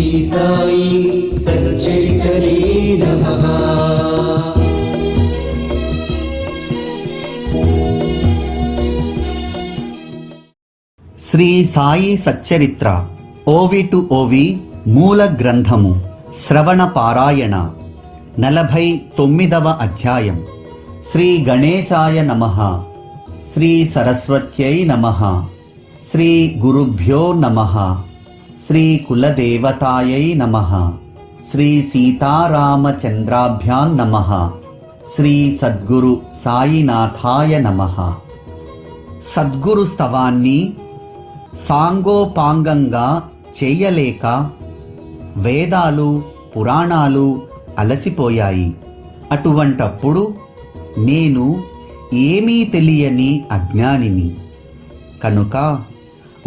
శ్రీ సాయి సచ్చరితనే నమః. శ్రీ సాయి సచ్చరిత్ర ఓవి టు ఓవి మూల గ్రంథము శ్రవణ పారాయణ 49వ అధ్యాయం. శ్రీ గణేశాయ నమః. శ్రీ సరస్వత్యై నమః. శ్రీ గురుభ్యో నమః. శ్రీ కులదేవతాయై నమః. శ్రీ సీతారామచంద్రాభ్యాం నమః. శ్రీ సద్గురు సాయినాథాయ నమః. సద్గురు స్తవాన్ని సాంగోపాంగంగా చేయలేక వేదాలు పురాణాలు అలసిపోయాయి. అటువంటప్పుడు నేను ఏమీ తెలియని అజ్ఞానిని కనుక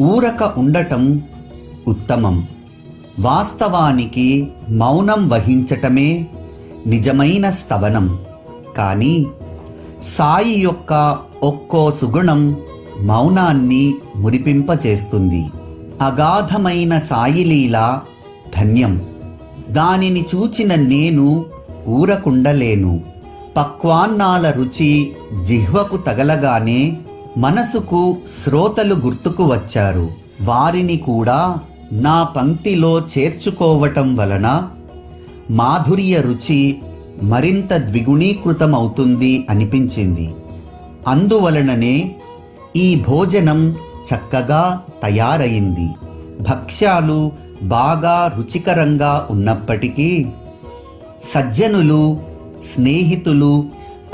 ఊరక ఉండటం ఉత్తమం. వాస్తవానికి మౌనం వహించటమే నిజమైన స్తవనం. కానీ సాయి యొక్క ఒక్కో సుగుణం మౌనాన్ని మురిపింపచేస్తుంది. అగాధమైన సాయిలీల ధన్యం. దానిని చూచిన నేను ఊరకుండలేను. పక్వాన్నాల రుచి జిహ్వకు తగలగానే మనసుకు శ్రోతలు గుర్తుకు వచ్చారు. వారిని కూడా నా పంక్తిలో చేర్చుకోవటం వలన మాధుర్య రుచి మరింత ద్విగుణీకృతమవుతుంది అనిపించింది. అందువలననే ఈ భోజనం చక్కగా తయారయింది. భక్ష్యాలు బాగా రుచికరంగా ఉన్నప్పటికీ సజ్జనులు స్నేహితులు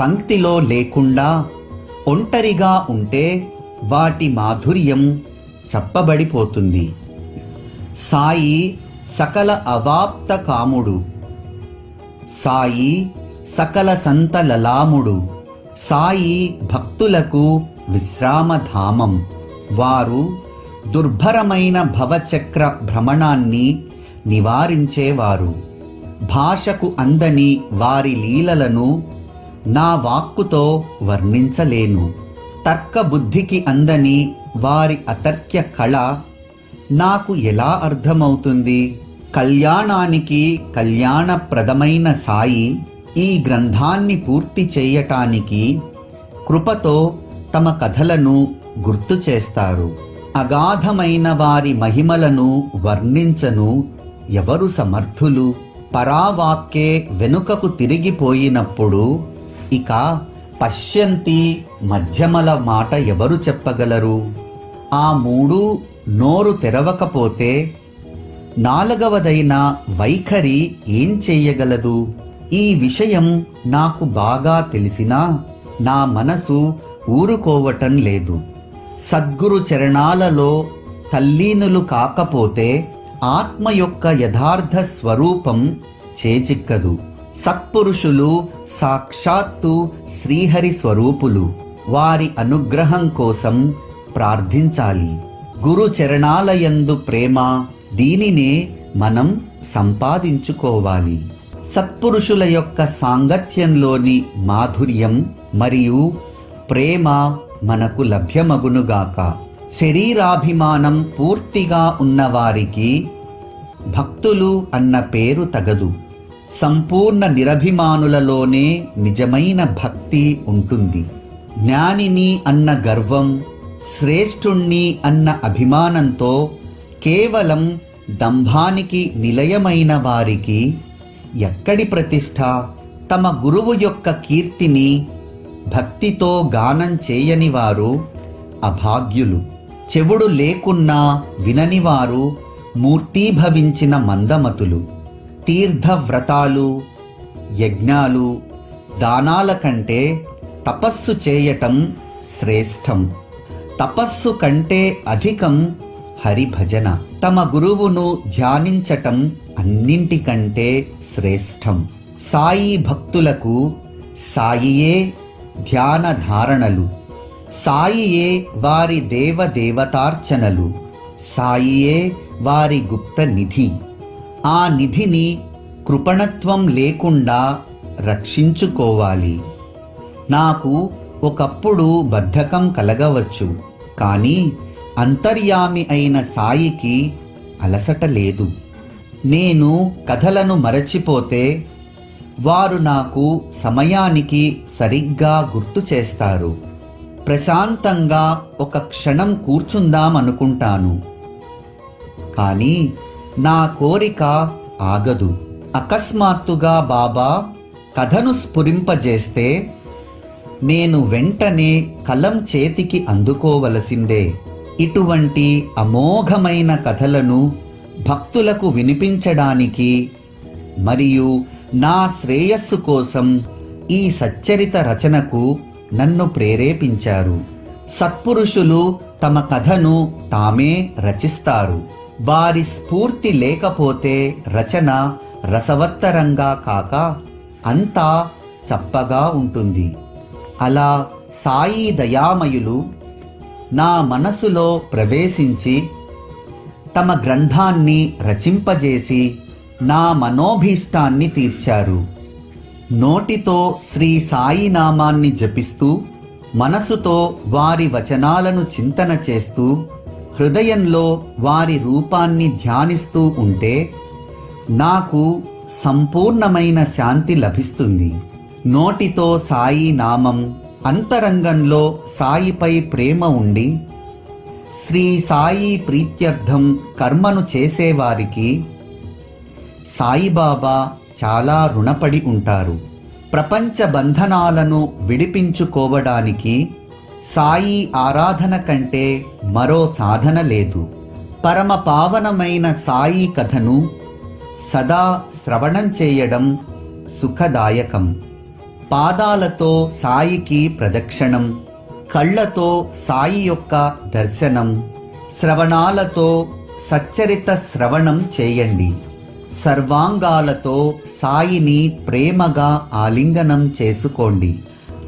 పంక్తిలో లేకుండా ఒంటరిగా ఉంటే వాటి మాధుర్యం చప్పబడిపోతుంది. సాయి సకల అవాప్త కాముడు. సాయి సకల సంతలలాముడు. సాయి భక్తులకు విశ్రామధామం. వారు దుర్భరమైన భవచక్ర భ్రమణాన్ని నివారించేవారు. భాషకు అందని వారి లీలలను నా వాక్కుతో వర్ణించలేను. తర్కబుద్ధికి అందని వారి అతర్క్య కళ నాకు ఎలా అర్థమవుతుంది? కళ్యాణానికి కళ్యాణప్రదమైన సాయి ఈ గ్రంథాన్ని పూర్తి చేయటానికి కృపతో తమ కథలను గుర్తు చేస్తారు. అగాధమైన వారి మహిమలను వర్ణించను ఎవరు సమర్థులు? పరావాక్యే వెనుకకు తిరిగిపోయినప్పుడు ఇక పశ్యంతి మధ్యమల మాట ఎవరు చెప్పగలరు? ఆ మూడు నోరు తెరవకపోతే నాలుగవదైన వైఖరి ఏం చెయ్యగలదు? ఈ విషయం నాకు బాగా తెలిసినా నా మనసు ఊరుకోవటం లేదు. సద్గురు చరణాలలో తల్లీనులు కాకపోతే ఆత్మ యొక్క యథార్థ స్వరూపం చేజిక్కదు. సత్పురుషులు సాక్షాత్తు శ్రీహరి స్వరూపులు. వారి అనుగ్రహం కోసం ప్రార్థించాలి. గురు చరణాలయందు ప్రేమ, దీనినే మనం సంపాదించుకోవాలి. సత్పురుషుల యొక్క సాంగత్యంలోని మాధుర్యం మరియు ప్రేమ మనకు లభ్యమగునుగాక. శరీరాభిమానం పూర్తిగా ఉన్నవారికి భక్తులు అన్న పేరు తగదు. సంపూర్ణ నిరభిమానులలోనే నిజమైన భక్తి ఉంటుంది. జ్ఞానిని అన్న గర్వం, శ్రేష్ఠుణ్ణి అన్న అభిమానంతో కేవలం దంభానికి నిలయమైన వారికి ఎక్కడి ప్రతిష్ఠ? తమ గురువు యొక్క కీర్తిని భక్తితో గానం చేయని వారు అభాగ్యులు. చెవుడు లేకున్నా విననివారు మూర్తీభవించిన మందమతులు. తీర్థవ్రతాలు, యజ్ఞాలు, దానాల కంటే తపస్సు చేయటం శ్రేష్టం. తపస్సు కంటే అధికం హరిభజన. తమ గురువును ధ్యానించటం అన్నింటికంటే శ్రేష్టం. సాయి భక్తులకు సాయియే ధ్యాన ధారణలు. సాయియే వారి దేవదేవతార్చనలు. సాయియే వారి గుప్త నిధి. ఆ నిధిని కృపణత్వం లేకుండా రక్షించుకోవాలి. నాకు ఒకప్పుడు బద్ధకం కలగవచ్చు, కానీ అంతర్యామి అయిన సాయికి అలసట లేదు. నేను కథలను మరచిపోతే వారు నాకు సమయానికి సరిగ్గా గుర్తు చేస్తారు. ప్రశాంతంగా ఒక క్షణం కూర్చుందామనుకుంటాను, కానీ నా కోరిక ఆగదు. అకస్మాత్తుగా బాబా కథను స్ఫురింపజేస్తే నేను వెంటనే కలం చేతికి అందుకోవలసిందే. ఇటువంటి అమోఘమైన కథలను భక్తులకు వినిపించడానికి మరియు నా శ్రేయస్సు కోసం ఈ సచ్చరిత రచనకు నన్ను ప్రేరేపించారు. సత్పురుషులు తమ కథను తామే రచిస్తారు. వారి స్ఫూర్తి లేకపోతే రచన రసవత్తరంగా కాక అంతా చప్పగా ఉంటుంది. అలా సాయి దయామయులు నా మనసులో ప్రవేశించి తమ గ్రంథాన్ని రచింపజేసి నా మనోభీష్టాన్ని తీర్చారు. నోటితో శ్రీ సాయి నామాన్ని జపిస్తూ, మనసుతో వారి వచనాలను చింతన చేస్తూ, హృదయంలో వారి రూపాన్ని ధ్యానిస్తూ ఉంటే నాకు సంపూర్ణమైన శాంతి లభిస్తుంది. నోటితో సాయి నామం, అంతరంగంలో సాయిపై ప్రేమ ఉండి శ్రీ సాయి ప్రీత్యర్థం కర్మను చేసేవారికి సాయిబాబా చాలా రుణపడి ఉంటారు. ప్రపంచ బంధనాలను విడిపించుకోవడానికి సాయి ఆరాధన కంటే మరో సాధన లేదు. పరమ పావనమైన సాయి కథను సదా శ్రవణం చేయడం సుఖదాయకం. పాదాలతో సాయికి ప్రదక్షిణం, కళ్ళతో సాయి యొక్క దర్శనం, శ్రవణాలతో సచ్చరిత శ్రవణం చేయండి. సర్వాంగాలతో సాయిని ప్రేమగా ఆలింగనం చేసుకోండి.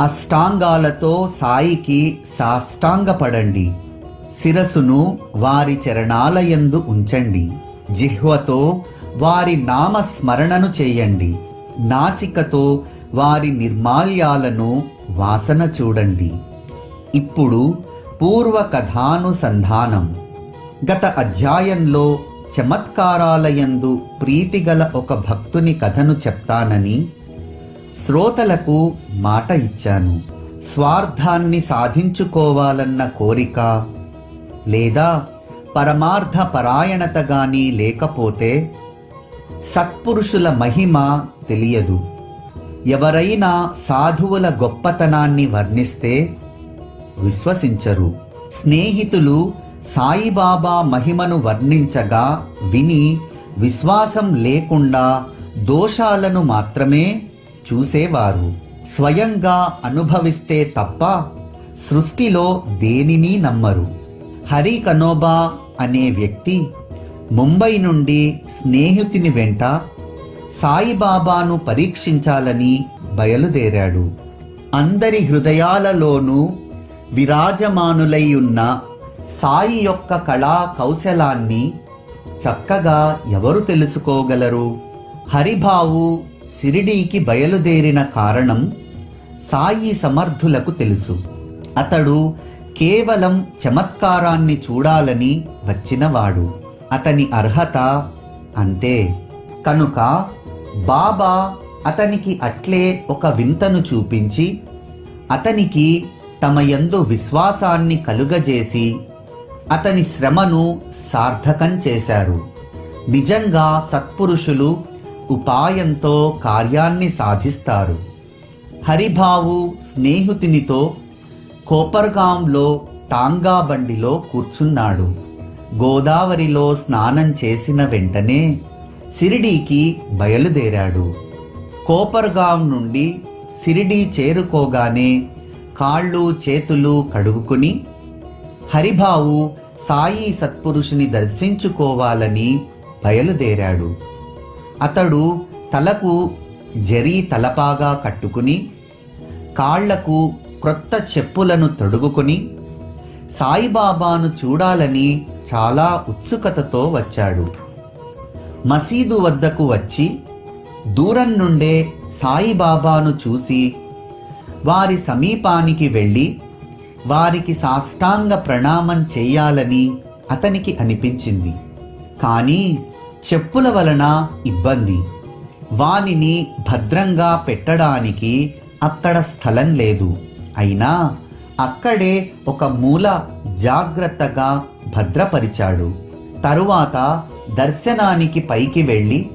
అష్టాంగాలతో సాయికి సాష్టాంగపడండి. శిరసును వారి చరణాలయందు ఉంచండి. జిహ్వతో వారి నామస్మరణను చేయండి. నాసికతో వారి నిర్మాల్యాలను వాసన చూడండి. ఇప్పుడు పూర్వ కథానుసంధానం. గత అధ్యాయంలో చమత్కారాలయందు ప్రీతిగల ఒక భక్తుని కథను చెప్తానని శ్రోతలకు మాట ఇచ్చాను. స్వార్థాన్ని సాధించుకోవాలన్న కోరిక లేదా పరమార్థ పరాయణత గాని లేకపోతే సత్పురుషుల మహిమ తెలియదు. ఎవరైనా సాధువుల గొప్పతనాన్ని వర్ణిస్తే విశ్వసించరు. స్నేహితులు సాయిబాబా మహిమను వర్ణించగా విని విశ్వాసం లేకుండా దోషాలను మాత్రమే చూసేవారు. స్వయంగా అనుభవిస్తే తప్ప సృష్టిలో దేనిని నమ్మరు. హరి కనోబా అనే వ్యక్తి ముంబై నుండి స్నేహితుని వెంట సాయిబాబాను పరీక్షించాలని బయలుదేరాడు. అందరి హృదయాలలోనూ విరాజమానులై ఉన్న సాయి యొక్క కళా కౌశలాన్ని చక్కగా ఎవరు తెలుసుకోగలరు? హరిభావు షిరిడీకి బయలుదేరిన కారణం సాయి సమర్థులకు తెలుసు. అతడు కేవలం చమత్కారాన్ని చూడాలని వచ్చినవాడు. అతని అర్హత అంతే. కనుక బాబా అతనికి అట్లే ఒక వింతను చూపించి అతనికి తమ యందు విశ్వాసాన్ని కలుగజేసి అతని శ్రమను సార్థకం చేశారు. నిజంగా సత్పురుషులు ఉపాయంతో కార్యాన్ని సాధిస్తారు. హరిభావు స్నేహితునితో కోపర్గాంలో టాంగా బండిలో కూర్చున్నాడు. గోదావరిలో స్నానం చేసిన వెంటనే షిరిడీకి బయలుదేరాడు. కోపర్గాం నుండి షిరిడీ చేరుకోగానే కాళ్ళు చేతులు కడుగుకుని హరిభావు సాయి సత్పురుషుని దర్శించుకోవాలని బయలుదేరాడు. అతడు తలకు జరీ తలపాగా కట్టుకుని కాళ్లకు క్రొత్త చెప్పులను తొడుగుకుని సాయిబాబాను చూడాలని చాలా ఉత్సుకతతో వచ్చాడు. మసీదు వద్దకు వచ్చి దూరం నుండే సాయిబాబాను చూసి వారి సమీపానికి వెళ్ళి వారికి సాష్టాంగ ప్రణామం చేయాలని అతనికి అనిపించింది. కానీ చెప్పుల వలన ఇబ్బంది. వానిని భద్రంగా పెట్టడానికి అక్కడ స్థలం లేదు. అయినా అక్కడే ఒక మూల జాగ్రత్తగా భద్రపరిచాడు. తరువాత దర్శనానికి పైకి వెళ్ళి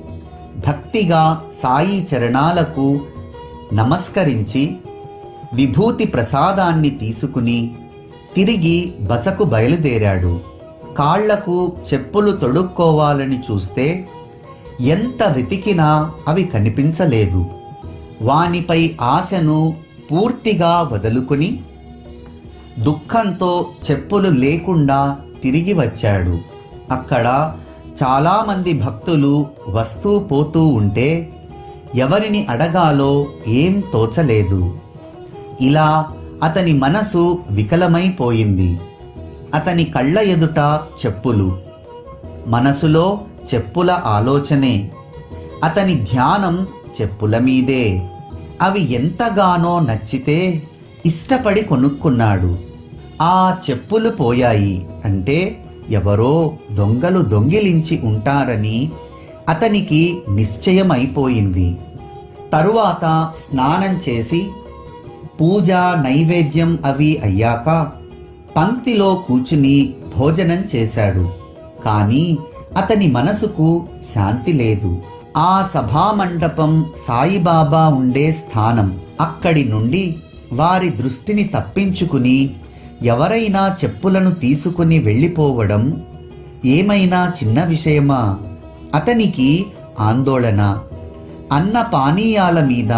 భక్తిగా సాయి చరణాలకు నమస్కరించి విభూతి ప్రసాదాన్ని తీసుకుని తిరిగి బసకు బయలుదేరాడు. కాళ్లకు చెప్పులు తొడుక్కోవాలని చూస్తే ఎంత వెతికినా అవి కనిపించలేదు. వానిపై ఆశను పూర్తిగా వదులుకుని దుఃఖంతో చెప్పులు లేకుండా తిరిగి వచ్చాడు. అక్కడ చాలామంది భక్తులు వస్తూ పోతూ ఉంటే ఎవరిని అడగాలో ఏం తోచలేదు. ఇలా అతని మనసు వికలమైపోయింది. అతని కళ్ళ ఎదుట చెప్పులు, మనసులో చెప్పుల ఆలోచనే. అతని ధ్యానం చెప్పుల మీదే. అవి ఎంతగానో నచ్చితే ఇష్టపడి కొనుక్కున్నాడు. ఆ చెప్పులు పోయాయి అంటే ఎవరో దొంగలు దొంగిలించి ఉంటారని అతనికి నిశ్చయమైపోయింది. తరువాత స్నానం చేసి పూజ నైవేద్యం అవి అయ్యాక పంక్తిలో కూర్చుని భోజనం చేశాడు. కానీ అతని మనసుకు శాంతి లేదు. ఆ సభామండపం సాయిబాబా ఉండే స్థానం. అక్కడి నుండి వారి దృష్టిని తప్పించుకుని ఎవరైనా చెప్పులను తీసుకుని వెళ్ళిపోవడం ఏమైనా చిన్న విషయమా? అతనికి ఆందోళన. అన్న పానీయాల మీద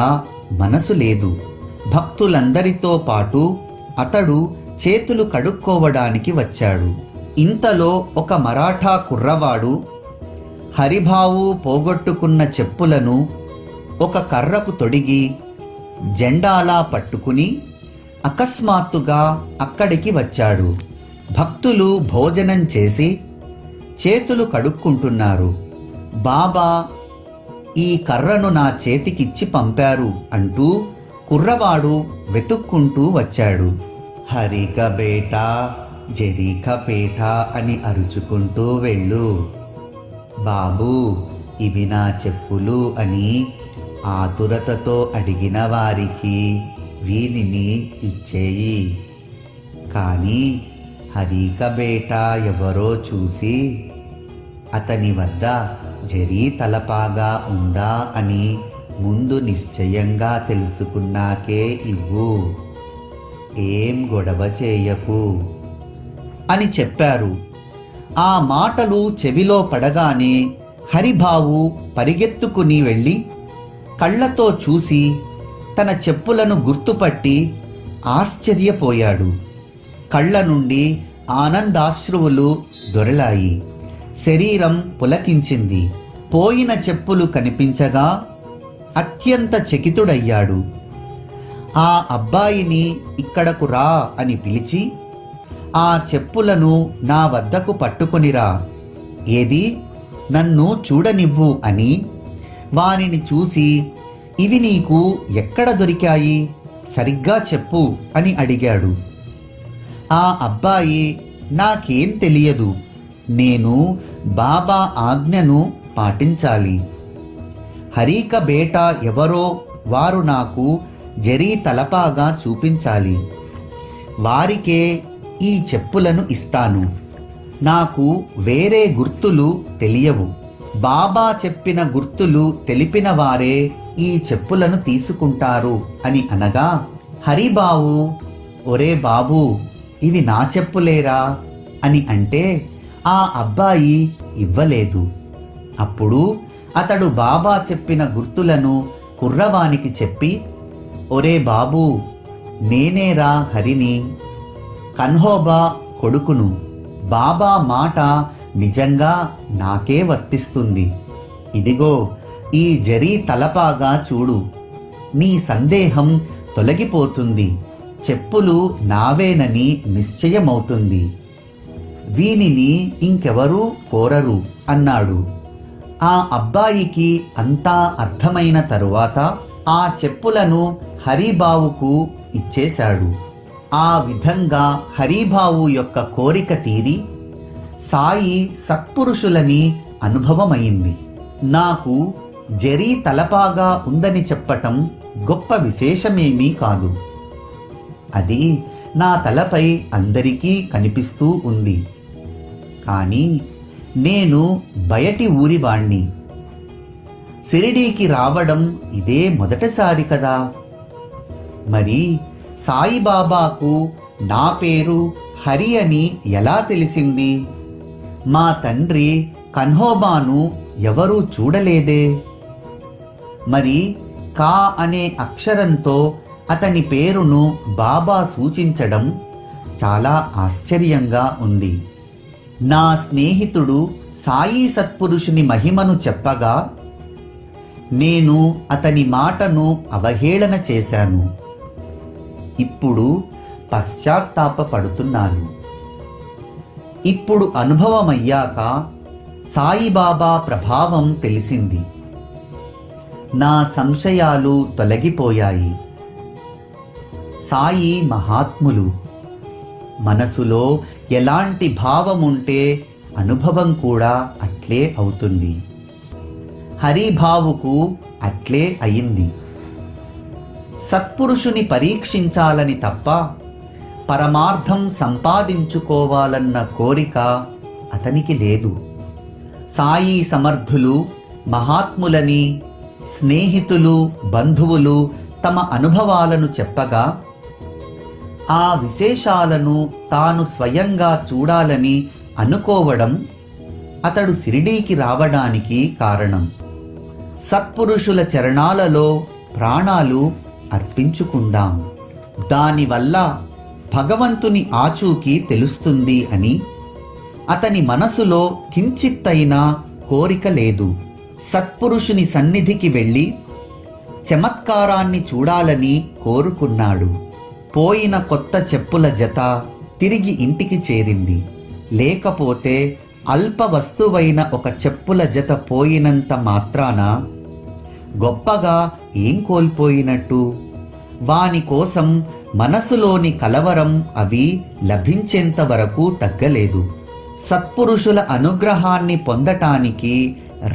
మనసు లేదు. భక్తులందరితో పాటు అతడు చేతులు కడుక్కోవడానికి వచ్చాడు. ఇంతలో ఒక మరాఠా కుర్రవాడు హరిబావు పోగొట్టుకున్న చెప్పులను ఒక కర్రకు తొడిగి జెండాలా పట్టుకుని అకస్మాత్తుగా అక్కడికి వచ్చాడు. భక్తులు భోజనం చేసి చేతులు కడుక్కుంటున్నారు. బాబా ఈ కర్రను నా చేతికిచ్చి పంపారు అంటూ కుర్రవాడు వెతుక్కుంటూ వచ్చాడు. హరిక బేటా జరీక పేట అని అరుచుకుంటూ వెళ్ళు. బాబూ, ఇవి నా చెప్పులు అని ఆతురతతో అడిగిన వారికి వీనిని ఇచ్చేయి. కానీ హరిక బేటా ఎవరో చూసి అతని వద్ద జరీ తలపాగా ఉందా అని ముందు నిశ్చయంగా తెలుసుకున్నాకే ఇవ్వు. ఏం గొడవ చేయకు అని చెప్పారు. ఆ మాటలు చెవిలో పడగానే హరిబావు పరిగెత్తుకుని వెళ్ళి కళ్ళతో చూసి తన చెప్పులను గుర్తుపట్టి ఆశ్చర్యపోయాడు. కళ్ళ నుండి ఆనందాశ్రువులు దొరలాయి. శరీరం పులకించింది. పోయిన చెప్పులు కనిపించగా అత్యంత చకితుడయ్యాడు. ఆ అబ్బాయిని ఇక్కడకు రా అని పిలిచి ఆ చెప్పులను నా వద్దకు పట్టుకొనిరా, ఏది నన్ను చూడనివ్వు అని వానిని చూసి ఇవి నీకు ఎక్కడ దొరికాయి, సరిగ్గా చెప్పు అని అడిగాడు. ఆ అబ్బాయి నాకేం తెలియదు, నేను బాబా ఆజ్ఞను పాటించాలి. హరీక బేటా ఎవరో వారు నాకు జరీ తలపాగా చూపించాలి. వారికే ఈ చెప్పులను ఇస్తాను. నాకు వేరే గుర్తులు తెలియవు. బాబా చెప్పిన గుర్తులు తెలిపిన వారే ఈ చెప్పులను తీసుకుంటారు అని అనగా హరిబావు, ఒరే బాబూ, ఇవి నా చెప్పులేరా అని అంటే ఆ అబ్బాయి ఇవ్వలేదు. అప్పుడు అతడు బాబా చెప్పిన గుర్తులను కుర్రవానికి చెప్పి, ఒరే బాబూ, నేనేరా హరిని, కన్హోబా కొడుకును. బాబా మాట నిజంగా నాకే వర్తిస్తుంది. ఇదిగో ఈ జరీ తలపాగా చూడు, నీ సందేహం తొలగిపోతుంది. చెప్పులు నావేనని నిశ్చయమవుతుంది. వీనిని ఇంకెవరూ కోరరు అన్నాడు. ఆ అబ్బాయికి అంతా అర్థమైన తరువాత ఆ చెప్పులను హరిబావుకు ఇచ్చేశాడు. ఆ విధంగా హరిబావు యొక్క కోరిక తీరి సాయి సత్పురుషులని అనుభవమైంది. నాకు జరీ తలపాగా ఉందని చెప్పటం గొప్ప విశేషమేమీ కాదు. అది నా తలపై అందరికీ కనిపిస్తూ ఉంది. కానీ నేను బయటి ఊరివాణ్ణి. షిరిడీకి రావడం ఇదే మొదటిసారి కదా. మరి సాయిబాబాకు నా పేరు హరి అని ఎలా తెలిసింది? మా తండ్రి కన్హోబాను ఎవరూ చూడలేదే. మరి కా అనే అక్షరంతో అతని పేరును బాబా సూచించడం చాలా ఆశ్చర్యంగా ఉంది. నా స్నేహితుడు సాయి సత్పురుషుని మహిమను చెప్పగా నేను అతని మాటను అవహేళన చేశాను. ఇప్పుడు పశ్చాత్తాపపడుతున్నాను. ఇప్పుడు అనుభవమయ్యాక సాయిబాబా ప్రభావం తెలిసింది. నా సంశయాలు తొలగిపోయాయి. సాయి మహాత్ములు. మనసులో ఎలాంటి భావముంటే అనుభవం కూడా అట్లే అవుతుంది. హరిభావుకు అట్లే అయింది. సత్పురుషుని పరీక్షించాలని తప్ప పరమార్థం సంపాదించుకోవాలన్న కోరిక అతనికి లేదు. సాయి సమర్థులు, మహాత్ములని, స్నేహితులు, బంధువులు తమ అనుభవాలను చెప్పగా ఆ విశేషాలను తాను స్వయంగా చూడాలని అనుకోవడం అతడు షిరిడీకి రావడానికి కారణం. సత్పురుషుల చరణాలలో ప్రాణాలు అర్పించుకుందాం. దానివల్ల భగవంతుని ఆచూకీ తెలుస్తుంది అని అతని మనసులో కించిత్తైనా కోరిక లేదు. సత్పురుషుని సన్నిధికి వెళ్ళి చమత్కారాన్ని చూడాలని కోరుకున్నాడు. పోయిన కొత్త చెప్పుల జత తిరిగి ఇంటికి చేరింది. లేకపోతే అల్ప వస్తువైన ఒక చెప్పుల జత పోయినంత మాత్రాన గొప్పగా ఏం కోల్పోయినట్టు? వాని కోసం మనసులోని కలవరం అవి లభించేంత వరకు తగ్గలేదు. సత్పురుషుల అనుగ్రహాన్ని పొందటానికి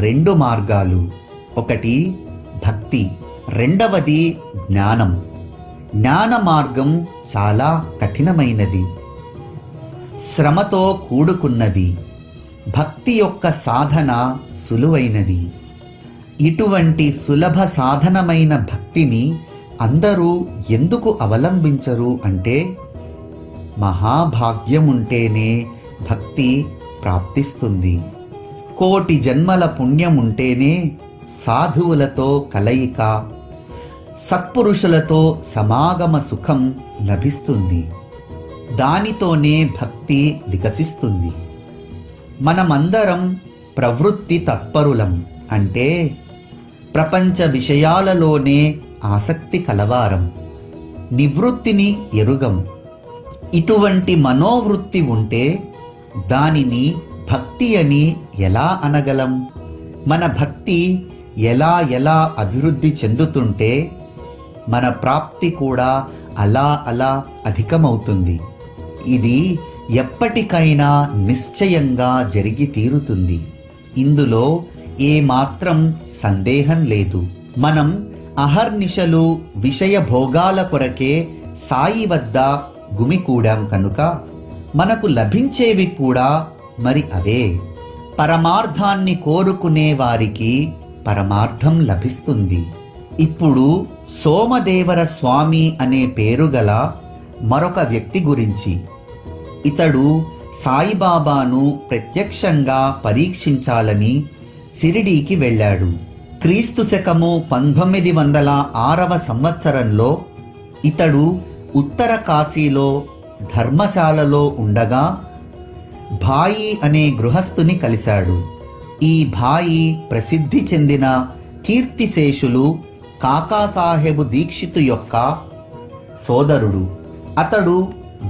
2 మార్గాలు. ఒకటి భక్తి, రెండవది జ్ఞానం. జ్ఞాన మార్గం చాలా కఠినమైనది, శ్రమతో కూడుకున్నది. భక్తి యొక్క సాధన సులువైనది. ఇటువంటి సులభ సాధనమైన భక్తిని అందరూ ఎందుకు అవలంబించరు అంటే మహాభాగ్యముంటేనే భక్తి ప్రాప్తిస్తుంది. కోటి జన్మల పుణ్యముంటేనే సాధువులతో కలయిక, సత్పురుషులతో సమాగమ సుఖం లభిస్తుంది. దానితోనే భక్తి వికసిస్తుంది. మనమందరం ప్రవృత్తి తత్పరులం, అంటే ప్రపంచ విషయాలలోనే ఆసక్తి కలవారం, నివృత్తిని ఎరుగం. ఇటువంటి మనోవృత్తి ఉంటే దానిని భక్తి అని ఎలా అనగలం? మన భక్తి ఎలా ఎలా అభివృద్ధి చెందుతుంటే మన ప్రాప్తి కూడా అలా అలా అధికమవుతుంది. ఇది ఎప్పటికైనా నిశ్చయంగా జరిగి తీరుతుంది. ఇందులో ఏమాత్రం సందేహం లేదు. మనం అహర్నిశలు విషయ భోగాల కొరకే సాయి వద్ద గుమికూడాం కనుక మనకు లభించేవి కూడా మరి అవే. పరమార్థాన్ని కోరుకునే వారికి పరమార్థం లభిస్తుంది. ఇప్పుడు సోమదేవర స్వామి అనే పేరుగల మరొక వ్యక్తి గురించి. ఇతడు సాయిబాబాను ప్రత్యక్షంగా పరీక్షించాలని షిరిడీకి వెళ్ళాడు. క్రీస్తు శకము 1906వ సంవత్సరంలో ఇతడు ఉత్తర కాశీలో ధర్మశాలలో ఉండగా భాయి అనే గృహస్థుని కలిశాడు. ఈ భాయి ప్రసిద్ధి చెందిన కీర్తిశేషులు కాకాసాహెబు దీక్షితు యొక్క సోదరుడు. అతడు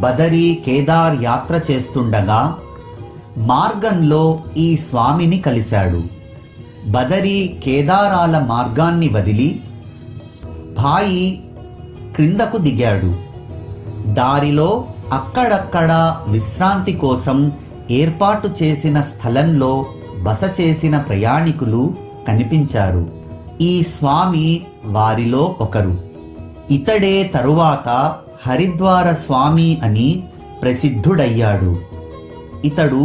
బదరీ కేదార్ యాత్ర చేస్తుండగా మార్గంలో ఈ స్వామిని కలిశాడు. బదరీ కేదారాల మార్గాన్ని వదిలి భాయి క్రిందకు దిగాడు. దారిలో అక్కడక్కడ విశ్రాంతి కోసం ఏర్పాటు చేసిన స్థలంలో బస చేసిన ప్రయాణికులు కనిపించారు. ఈ స్వామి వారిలో ఒకరు. ఇతడే తరువాత హరిద్వార స్వామి అని ప్రసిద్ధుడయ్యాడు. ఇతడు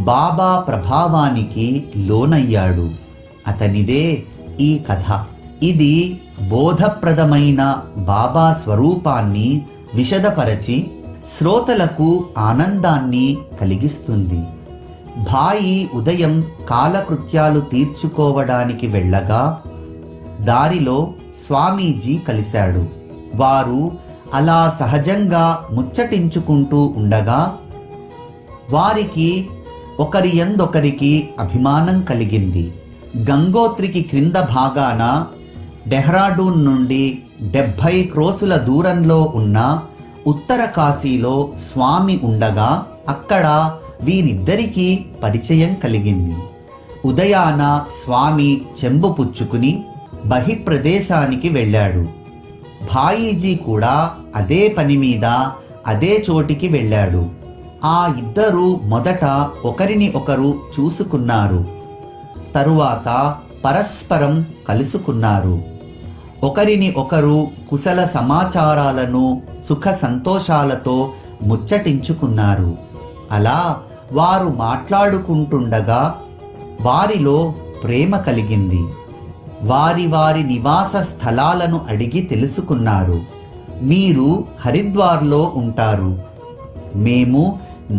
బాబా ప్రభావానికి లోనయ్యాడు. అతనిదే ఈ కథ. ఇది బోధప్రదమైన బాబా స్వరూపాన్ని విశదపరచి శ్రోతలకు ఆనందాన్ని కలిగిస్తుంది. భాయి ఉదయం కాలకృత్యాలు తీర్చుకోవడానికి వెళ్ళగా దారిలో స్వామీజీ కలిశాడు. వారు అలా సహజంగా ముచ్చటించుకుంటూ ఉండగా వారికి ఒకరి యందొకరికి అభిమానం కలిగింది. గంగోత్రికి క్రింద భాగాన డెహ్రాడూన్ నుండి 70 క్రోసుల దూరంలో ఉన్న ఉత్తర కాశీలో స్వామి ఉండగా అక్కడ వీరిద్దరికీ పరిచయం కలిగింది. ఉదయాన స్వామి చెంబు పుచ్చుకుని బహిప్రదేశానికి వెళ్ళాడు. భాయీజీ కూడా అదే పని మీద అదే చోటికి వెళ్ళాడు. ఆ ఇద్దరూ మొదట ఒకరిని ఒకరు చూసుకున్నారు. తరువాత పరస్పరం కలుసుకున్నారు. ఒకరిని ఒకరు కుశల సమాచారాలను సుఖ సంతోషాలతో ముచ్చటించుకున్నారు. అలా వారు మాట్లాడుకుంటుండగా వారిలో ప్రేమ కలిగింది. వారి వారి నివాస స్థలాలను అడిగి తెలుసుకున్నారు. మీరు హరిద్వార్లో ఉంటారు, మేము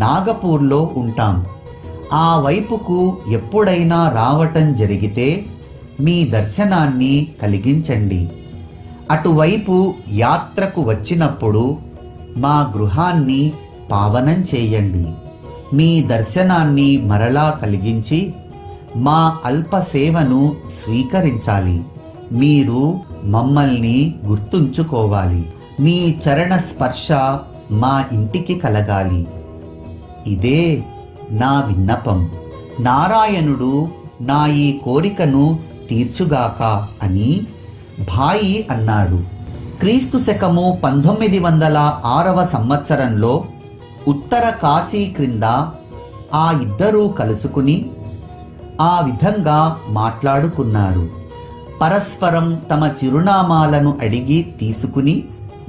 నాగపూర్లో ఉంటాం. ఆ వైపుకు ఎప్పుడైనా రావటం జరిగితే మీ దర్శనాన్ని కలిగించండి. అటువైపు యాత్రకు వచ్చినప్పుడు మా గృహాన్ని పావనం చేయండి. మీ దర్శనాన్ని మరలా కలిగించి మా అల్ప సేవను స్వీకరించాలి. మీరు మమ్మల్ని గుర్తుంచుకోవాలి. మీ చరణ స్పర్శ మా ఇంటికి కలగాలి. ఇదే నా విన్నపం. నారాయణుడు నా ఈ కోరికను తీర్చుగాక అని భాయి అన్నాడు. క్రీస్తు శకము 1906వ సంవత్సరంలో ఉత్తర కాశీ క్రింద ఆ ఇద్దరూ కలుసుకుని ఆ విధంగా మాట్లాడుకున్నారు. పరస్పరం తమ చిరునామాలను అడిగి తీసుకుని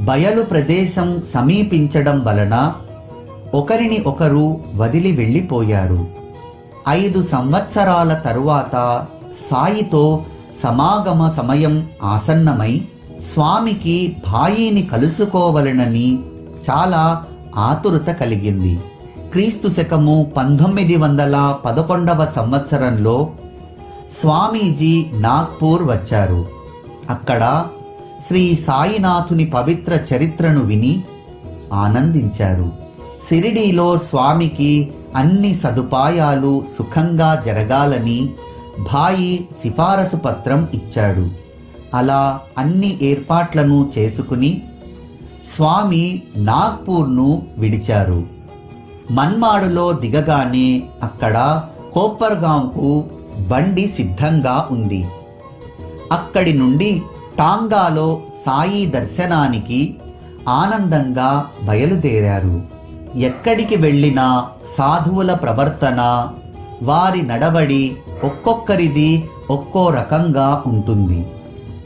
బయలు ప్రదేశం సమీపించడం వలన ఒకరిని ఒకరు వదిలి వెళ్ళిపోయారు. 5 సంవత్సరాల తరువాత సాయితో సమాగమ సమయం ఆసన్నమై స్వామికి భాయిని కలుసుకోవలనని చాలా ఆతురత కలిగింది. క్రీస్తు శకము 1911వ సంవత్సరంలో స్వామీజీ నాగ్పూర్ వచ్చారు. అక్కడ శ్రీ సాయినాథుని పవిత్ర చరిత్రను విని ఆనందించారు. షిరిడీలో స్వామికి అన్ని సదుపాయాలు సుఖంగా జరగాలని భాయి సిఫారసు పత్రం ఇచ్చాడు. అలా అన్ని ఏర్పాట్లను చేసుకుని స్వామి నాగ్పూర్ను విడిచారు. మన్మాడులో దిగగానే అక్కడ కోప్పర్గాంకు బండి సిద్ధంగా ఉంది. అక్కడి నుండి టాంగాలో సాయి దర్శనానికి ఆనందంగా బయలుదేరారు. ఎక్కడికి వెళ్ళినా సాధువుల ప్రవర్తన, వారి నడవడి ఒక్కొక్కరిది ఒక్కో రకంగా ఉంటుంది.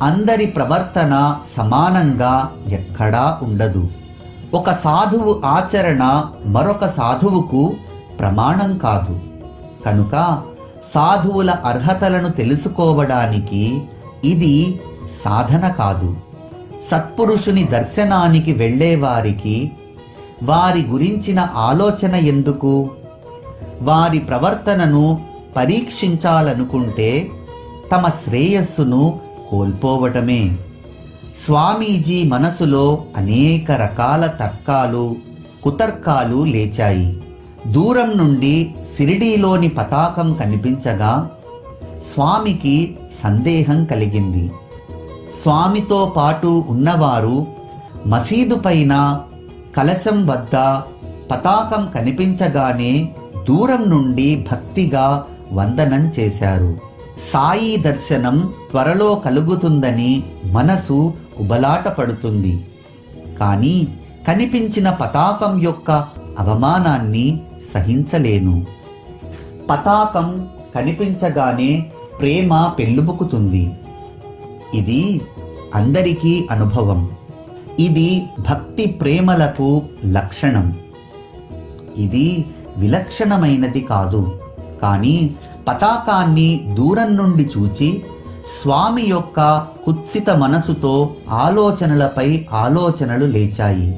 అందరి ప్రవర్తన సమానంగా ఎక్కడా ఉండదు. ఒక సాధువు ఆచరణ మరొక సాధువుకు ప్రమాణం కాదు. కనుక సాధువుల అర్హతలను తెలుసుకోవడానికి ఇది సాధన కాదు. సత్పురుషుని దర్శనానికి వెళ్ళేవారికి వారి గురించిన ఆలోచన ఎందుకు? వారి ప్రవర్తనను పరీక్షించాలనుకుంటే తమ శ్రేయస్సును కోల్పోవటమే. స్వామీజీ మనసులో అనేక రకాల తర్కాలు, కుతర్కాలు లేచాయి. దూరం నుండి షిరిడీలోని పతాకం కనిపించగా స్వామికి సందేహం కలిగింది. స్వామితో పాటు ఉన్నవారు మసీదు పైన కలశం వద్ద పతాకం కనిపించగానే దూరం నుండి భక్తిగా వందనం చేశారు. సాయి దర్శనం త్వరలో కలుగుతుందని మనసు ఉబలాట పడుతుంది. కానీ కనిపించిన పతాకం యొక్క అవమానాన్ని సహించలేను. పతాకం కనిపించగానే ప్రేమ పెళ్ళుబుకుతుంది. ఇది అందరికీ అనుభవం. ఇది భక్తి ప్రేమలకు లక్షణం. ఇది విలక్షణమైనది కాదు. కానీ పతాకాన్ని దూరం నుండి చూచి స్వామి యొక్క కుత్సిత మనసుతో ఆలోచనలపై ఆలోచనలు లేచాయి.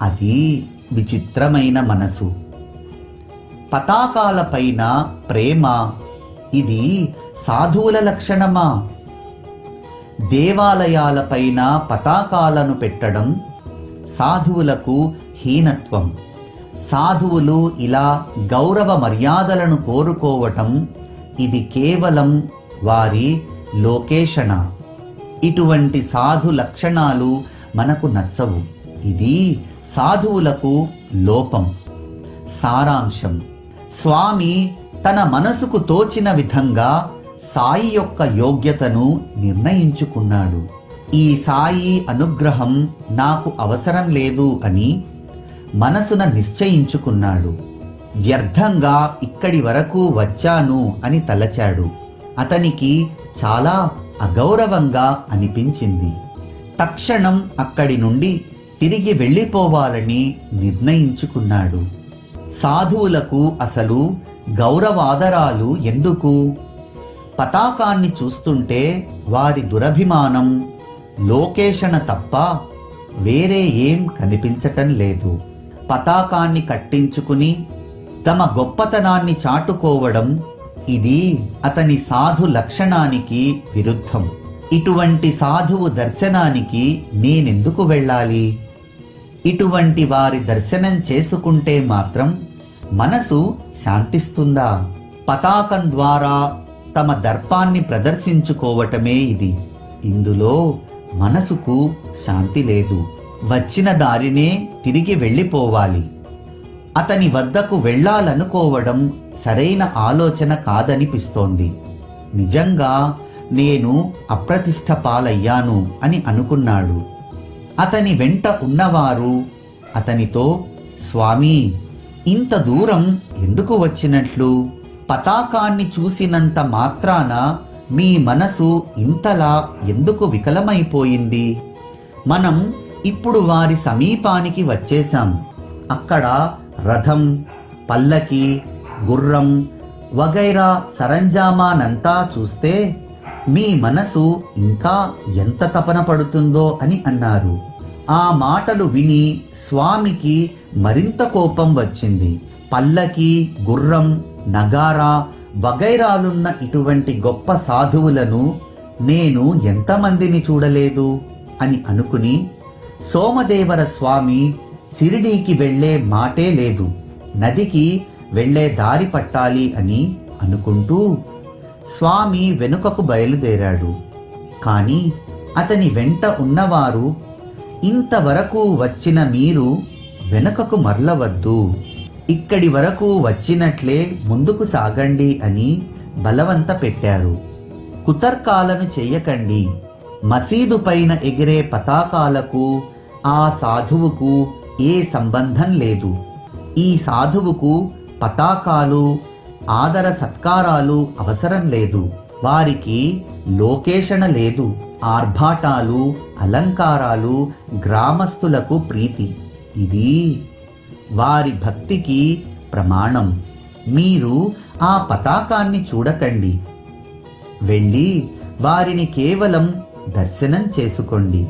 అది విచిత్రమైన మనసు. పతాకాలపైన ప్రేమ, ఇది సాధువుల లక్షణమా? దేవాలయాలపైన పతాకాలను పెట్టడం సాధువులకు హీనత్వం. సాధువులు ఇలా గౌరవ మర్యాదలను కోరుకోవటం ఇది కేవలం వారి లోకేషణ. ఇటువంటి సాధు లక్షణాలు మనకు నచ్చవు. ఇది సాధువులకు లోపం. సారాంశం: స్వామి తన మనసుకు తోచిన విధంగా సాయి యొక్క యోగ్యతను నిర్ణయించుకున్నాడు. ఈ సాయి అనుగ్రహం నాకు అవసరం లేదు అని మనసున నిశ్చయించుకున్నాడు. వ్యర్థంగా ఇక్కడి వరకు వచ్చాను అని తలచాడు. అతనికి చాలా అగౌరవంగా అనిపించింది. తక్షణం అక్కడి నుండి తిరిగి వెళ్ళిపోవాలని నిర్ణయించుకున్నాడు. సాధువులకు అసలు గౌరవాదరాలు ఎందుకు? పతాకాన్ని చూస్తుంటే వారి దురభిమానం, లోకేషణ తప్ప వేరే ఏం కనిపించటం లేదు. పతాకాన్ని కట్టించుకుని తమ గొప్పతనాన్ని చాటుకోవడం ఇది అతని సాధు లక్షణానికి విరుద్ధం. ఇటువంటి సాధువు దర్శనానికి నేనెందుకు వెళ్ళాలి? ఇటువంటి వారి దర్శనం చేసుకుంటే మాత్రం మనసు శాంతిస్తుందా? పతాకం ద్వారా తమ దర్పాన్ని ప్రదర్శించుకోవటమే ఇది. ఇందులో మనసుకు శాంతి లేదు. వచ్చిన దారినే తిరిగి వెళ్ళిపోవాలి. అతని వద్దకు వెళ్ళాలనుకోవడం సరైన ఆలోచన కాదనిపిస్తోంది. నిజంగా నేను అప్రతిష్ట పాలయ్యాను అని అనుకున్నాడు. అతని వెంట ఉన్నవారు అతనితో, స్వామి ఇంత దూరం ఎందుకు వచ్చినట్లు? పతాకాన్ని చూసినంత మాత్రాన మీ మనసు ఇంతలా ఎందుకు వికలమైపోయింది? మనం ఇప్పుడు వారి సమీపానికి వచ్చేశాం. అక్కడ రథం, పల్లకి, గుర్రం వగైరా సరంజామానంతా చూస్తే మీ మనసు ఇంకా ఎంత తపన పడుతుందో అని అన్నారు. ఆ మాటలు విని స్వామికి మరింత కోపం వచ్చింది. పల్లకి, గుర్రం, నగారా వగైరాలున్న ఇటువంటి గొప్ప సాధువులను నేను ఎంతమందిని చూడలేదు అని అనుకుని, సోమదేవర స్వామి షిరిడీకి వెళ్లే మాటే లేదు, నదికి వెళ్లే దారి పట్టాలి అని అనుకుంటూ స్వామి వెనుకకు బయలుదేరాడు. కాని అతని వెంట ఉన్నవారు, ఇంతవరకు వచ్చిన మీరు వెనుకకు మరలవద్దు, ఇక్కడి వరకు వచ్చినట్లే ముందుకు సాగండి అని బలవంత పెట్టారు. కుతర్కాలను చెయ్యకండి. మసీదు పైన ఎగిరే పతాకాలకు ఆ సాధువుకు ఏ సంబంధం లేదు. ఈ సాధువుకు పతాకాలు, ఆదర సత్కారాలు అవసరం లేదు. వారికి లోకేషణ లేదు. ఆర్భాటాలు, అలంకారాలు గ్రామస్తులకు ప్రీతి. ఇది వారి భక్తికి ప్రమాణం. మీరు ఆ పతాకాన్ని చూడకండి. వెళ్ళి వారిని కేవలం దర్శనం చేసుకోండి.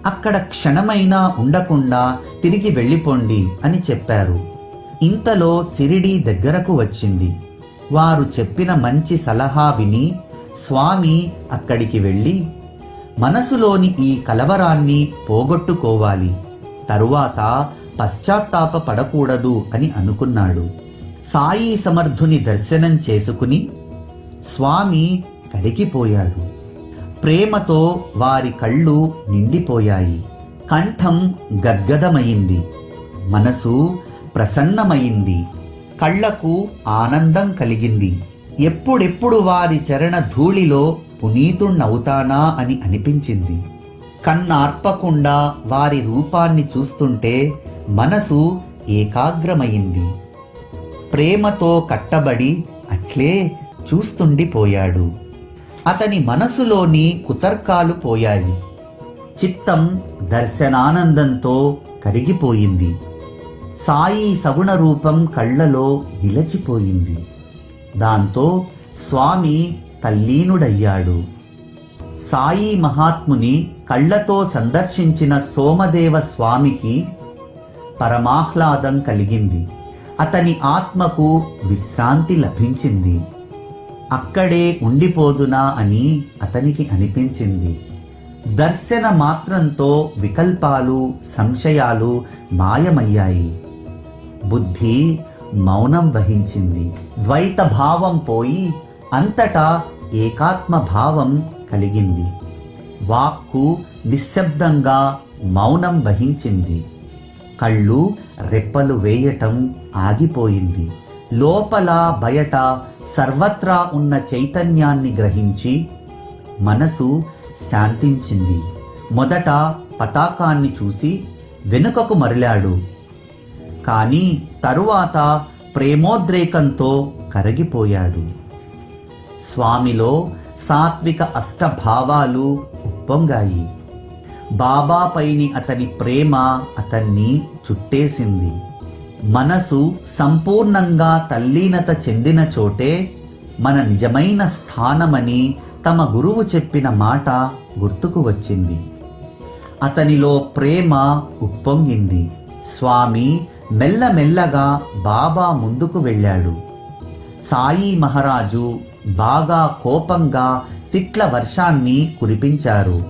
అక్కడ క్షణమైనా ఉండకుండా తిరిగి వెళ్ళిపోండి అని చెప్పారు. ఇంతలో షిరిడీ దగ్గరకు వచ్చింది. వారు చెప్పిన మంచి సలహా విని స్వామి అక్కడికి వెళ్ళి మనసులోని ఈ కలవరాన్ని పోగొట్టుకోవాలి, తరువాత పశ్చాత్తాప పడకూడదు అని అనుకున్నాడు. సాయి సమర్థుని దర్శనం చేసుకుని స్వామి కరిగిపోయాడు. ప్రేమతో వారి కళ్ళు నిండిపోయాయి. కంఠం గద్గదమైంది. మనసు ప్రసన్నమైంది. కళ్లకు ఆనందం కలిగింది. ఎప్పుడెప్పుడు వారి చరణ ధూళిలో పునీతుణ్ణవుతానా అని అనిపించింది. కన్నార్పకుండా వారి రూపాన్ని చూస్తుంటే మనసు ఏకాగ్రమైంది. ప్రేమతో కట్టబడి అట్లే అట్లే చూస్తుండిపోయాడు. అతని మనసులోని కుతర్కాలు పోయాయి. చిత్తం దర్శనానందంతో కరిగిపోయింది. సాయి సగుణ రూపం కళ్ళలో నిలచిపోయింది. దాంతో స్వామి తల్లీనుడయ్యాడు. సాయి మహాత్ముని కళ్ళతో సందర్శించిన సోమదేవ స్వామికి పరమాహ్లాదం కలిగింది. అతని ఆత్మకు విశ్రాంతి లభించింది. అక్కడే ఉండిపోదునా అని అతనికి అనిపించింది. దర్శన మాత్రంతో వికల్పాలు, సంశయాలు మాయమయ్యాయి. బుద్ధి మౌనం వహించింది. ద్వైత భావం పోయి అంతటా ఏకాత్మ భావం కలిగింది. వాక్కు నిశ్శబ్దంగా మౌనం వహించింది. కళ్ళు రెప్పలు వేయటం ఆగిపోయింది. లోపల బయట సర్వత్రా ఉన్న చైతన్యాన్ని గ్రహించి మనసు శాంతించింది. మొదట పతాకాన్ని చూసి వెనుకకు మరలాడు. కానీ తరువాత ప్రేమోద్రేకంతో కరగిపోయాడు. స్వామిలో సాత్విక అష్టభావాలు ఉప్పొంగాయి. బాబాపైని అతని ప్రేమ అతన్ని చుట్టేసింది. మనసు సంపూర్ణంగా తల్లీనత చెందిన చోటే మన నిజమైన స్థానమని తమ గురువు చెప్పిన మాట గుర్తుకు వచ్చింది. అతనిలో ప్రేమ ఉప్పొంగింది. స్వామి మెల్లమెల్లగా బాబా ముందుకు వెళ్ళాడు. సాయి మహారాజు బాగా కోపంగా తిట్ల వర్షాన్ని కురిపించారు.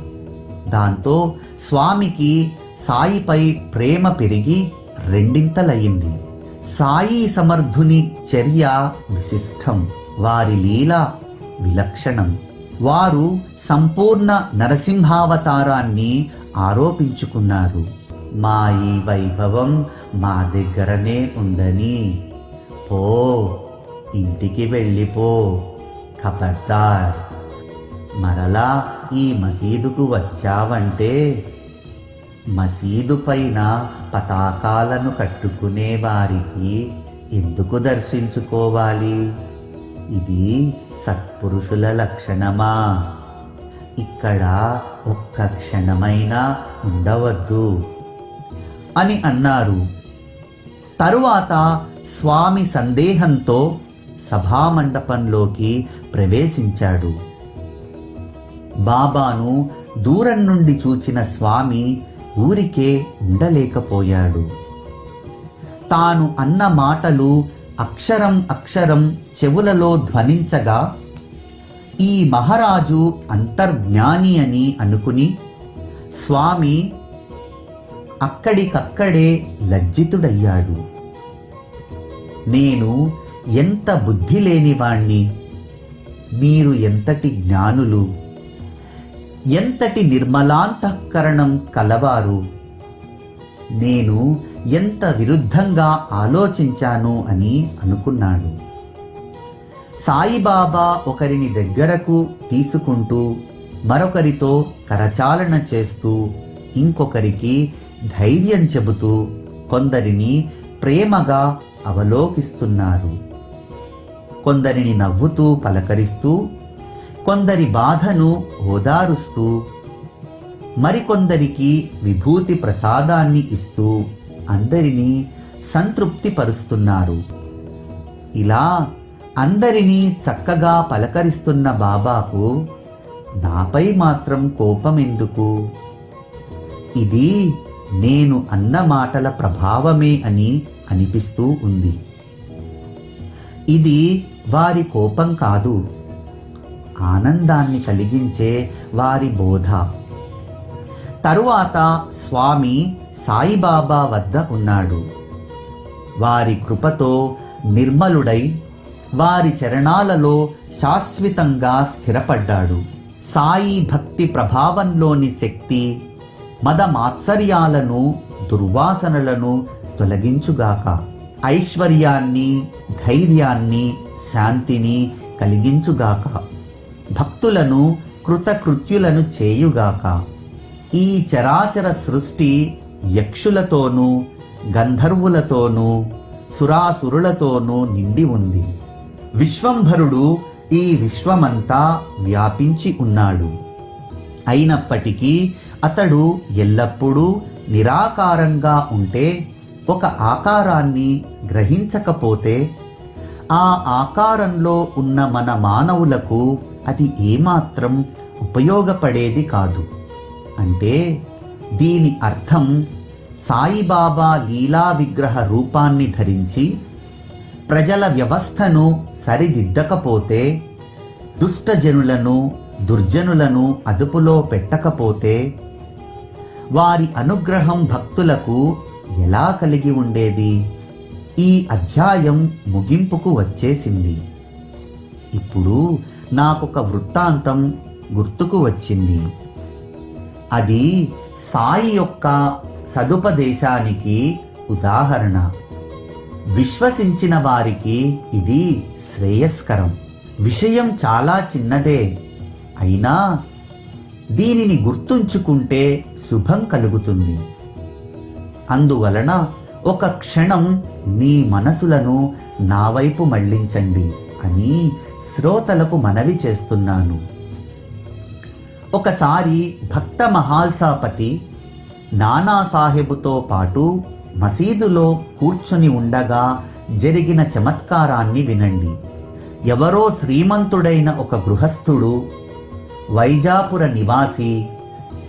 దాంతో స్వామికి సాయిపై ప్రేమ పెరిగి రెండింతలయ్యింది. సాయి సమర్థుని చర్య విశిష్టం, వారి లీల విలక్షణం. వారు సంపూర్ణ నరసింహావతారాన్ని ఆరోపించుకున్నారు. మా ఈ వైభవం మా దగ్గరనే ఉందని, పో ఇంటికి వెళ్ళిపో, ఖబర్దార్, మరలా ఈ మసీదుకు వచ్చావంటే మసీదు పైన పతాకాలను కట్టుకునే వారికి ఎందుకు దర్శించుకోవాలి? ఇది సత్పురుషుల లక్షణమా? ఇక్కడ ఒక్క క్షణమైనా ఉండవద్దు అని అన్నారు. తరువాత స్వామి సందేహంతో సభామండపంలోకి ప్రవేశించాడు. బాబాను దూరం నుండి చూచిన స్వామి ఊరికే ఉండలేకపోయాడు. తాను అన్న మాటలు అక్షరం అక్షరం చెవులలో ధ్వనించగా ఈ మహారాజు అంతర్జ్ఞాని అని అనుకుని స్వామి అక్కడికక్కడే లజ్జితుడయ్యాడు. నేను ఎంత బుద్ధి లేనివాణ్ణి, మీరు ఎంతటి జ్ఞానులు, ఎంతటి నిర్మలాంతఃకరణం కలవారు, నేను ఎంత విరుద్ధంగా ఆలోచించాను అని అనుకున్నాడు. సాయిబాబా ఒకరిని దగ్గరకు తీసుకుంటూ మరొకరితో కరచాలన చేస్తూ ఇంకొకరికి ధైర్యం చెబుతూ కొందరిని ప్రేమగా అవలోకిస్తున్నారు. కొందరిని నవ్వుతూ పలకరిస్తూ, కొందరి బాధను ఓదారుస్తూ, మరికొందరికి విభూతి ప్రసాదాన్ని ఇస్తూ అందరినీ సంతృప్తి పరుస్తున్నారు. ఇలా అందరినీ చక్కగా పలకరిస్తున్న బాబాకు నాపై మాత్రం కోపం ఎందుకు? ఇది నేను అన్న మాటల ప్రభావమే అని అనిపిస్తూ ఉంది. ఇది వారి కోపం కాదు, ఆనందాన్ని కలిగించే వారి బోధ. తరువాత స్వామి సాయిబాబా వద్ద ఉన్నాడు. వారి కృపతో నిర్మలుడై వారి చరణాలలో శాశ్వతంగా స్థిరపడ్డాడు. సాయి భక్తి ప్రభావంలోని శక్తి మదమాత్సర్యాలను, దుర్వాసనలను తొలగించుగాక. ఐశ్వర్యాన్ని, ధైర్యాన్ని, శాంతిని కలిగించుగాక. భక్తులను కృతకృత్యులను చేయుగాక. ఈ చరాచర సృష్టి యక్షులతోనూ, గంధర్వులతోనూ, సురాసురులతోనూ నిండి ఉంది. విశ్వంభరుడు ఈ విశ్వమంతా వ్యాపించి ఉన్నాడు. అయినప్పటికీ అతడు ఎల్లప్పుడూ నిరాకారంగా ఉంటే, ఒక ఆకారాన్ని గ్రహించకపోతే ఆ ఆకారంలో ఉన్న మన మానవులకు అది ఏమాత్రం ఉపయోగపడేది కాదు. అంటే దీని అర్థం సాయిబాబా లీలా విగ్రహ రూపాన్ని ధరించి ప్రజల వ్యవస్థను సరిదిద్దకపోతే, దుష్టజనులను దుర్జనులను అదుపులో పెట్టకపోతే వారి అనుగ్రహం భక్తులకు ఎలా కలిగి ఉండేది? ఈ అధ్యాయం ముగింపుకు వచ్చేసింది. ఇప్పుడు నాకొక వృత్తాంతం గుర్తుకు వచ్చింది. అది సాయి యొక్క సదుపదేశానికి ఉదాహరణ. విశ్వసించిన వారికి ఇది శ్రేయస్కరం. విషయం చాలా చిన్నదే, అయినా దీనిని గుర్తుంచుకుంటే శుభం కలుగుతుంది. అందువలన ఒక క్షణం మీ మనసులను నా వైపు మళ్లించండి అని శ్రోతలకు మనవి చేస్తున్నాను. ఒకసారి భక్త మహాల్సాపతి నానాసాహెబుతో పాటు మసీదులో కూర్చుని ఉండగా జరిగిన చమత్కారాన్ని వినండి. ఎవరో శ్రీమంతుడైన ఒక గృహస్థుడు, వైజాపుర నివాసి,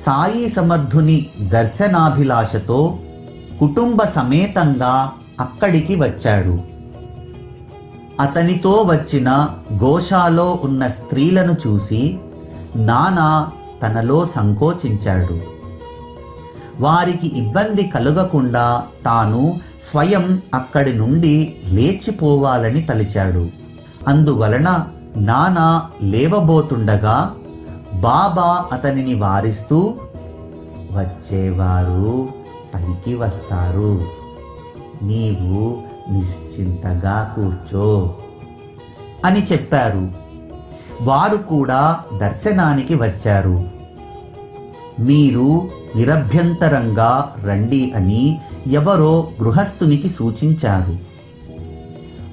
సాయి సమర్థుని దర్శనాభిలాషతో కుటుంబ సమేతంగా అక్కడికి వచ్చాడు. అతనితో వచ్చిన గోషాలో ఉన్న స్త్రీలను చూసి నానా తనలో సంకోచించాడు. వారికి ఇబ్బంది కలుగకుండా తాను స్వయం అక్కడి నుండి లేచిపోవాలని తలిచాడు. అందువలన నానా లేవబోతుండగా బాబా అతనిని వారిస్తూ, వచ్చేవారు పైకి వస్తారు, నీవు నిశ్చింతగా కూర్చో అని చెప్పారు. వారు కూడా దర్శనానికి వచ్చారు. మీరు నిరభ్యంతరంగా రండి అని ఎవరో గృహస్థునికి సూచించారు.